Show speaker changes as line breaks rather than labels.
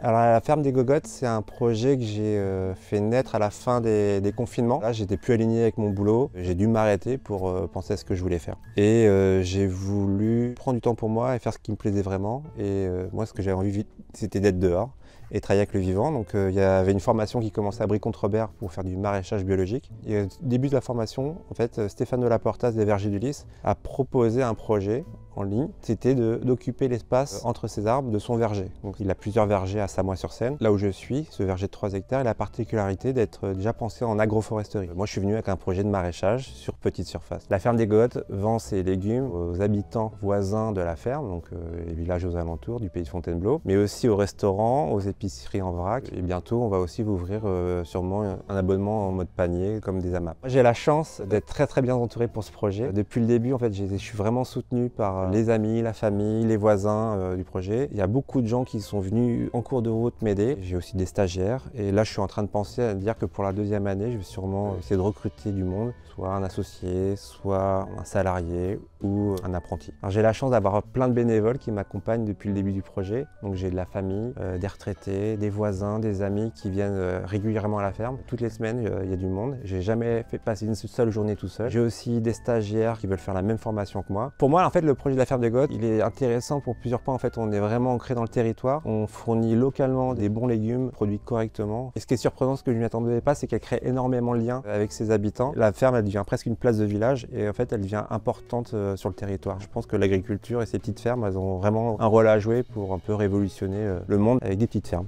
Alors la ferme des Gogottes, c'est un projet que j'ai fait naître à la fin des confinements. Là, j'étais plus aligné avec mon boulot. J'ai dû m'arrêter pour penser à ce que je voulais faire. Et j'ai voulu prendre du temps pour moi et faire ce qui me plaisait vraiment. Et moi, ce que j'avais envie, c'était d'être dehors et travailler avec le vivant. Donc il y avait une formation qui commençait à Brie-Contrebert pour faire du maraîchage biologique. Et au début de la formation, en fait, Stéphane de la Portas des Vergers d'Ulysse a proposé un projet en ligne, c'était d'occuper l'espace entre ces arbres de son verger. Donc il a plusieurs vergers à Samois-sur-Seine. Là où je suis, ce verger de 3 hectares, il a la particularité d'être déjà pensé en agroforesterie. Moi je suis venu avec un projet de maraîchage sur petite surface. La ferme des Gogottes vend ses légumes aux habitants voisins de la ferme, donc les villages aux alentours du pays de Fontainebleau, mais aussi aux restaurants, aux épiceries en vrac. Et bientôt on va aussi vous ouvrir sûrement un abonnement en mode panier comme des AMAP. J'ai la chance d'être très bien entouré pour ce projet. Depuis le début en fait je suis vraiment soutenu par les amis, la famille, les voisins du projet. Il y a beaucoup de gens qui sont venus en cours de route m'aider. J'ai aussi des stagiaires et là je suis en train de penser à dire que pour la deuxième année, je vais sûrement essayer de recruter du monde, soit un associé, soit un salarié ou un apprenti. J'ai la chance d'avoir plein de bénévoles qui m'accompagnent depuis le début du projet. Donc j'ai de la famille, des retraités, des voisins, des amis qui viennent régulièrement à la ferme. Toutes les semaines, il y a du monde. J'ai jamais fait passer une seule journée tout seul. J'ai aussi des stagiaires qui veulent faire la même formation que moi. Pour moi, en fait, le projet de la ferme des Gogottes, il est intéressant pour plusieurs points. En fait, on est vraiment ancré dans le territoire. On fournit localement des bons légumes produits correctement. Et ce qui est surprenant, ce que je ne m'y attendais pas, c'est qu'elle crée énormément de liens avec ses habitants. La ferme, elle devient presque une place de village et en fait, elle devient importante sur le territoire. Je pense que l'agriculture et ces petites fermes, elles ont vraiment un rôle à jouer pour un peu révolutionner le monde avec des petites fermes.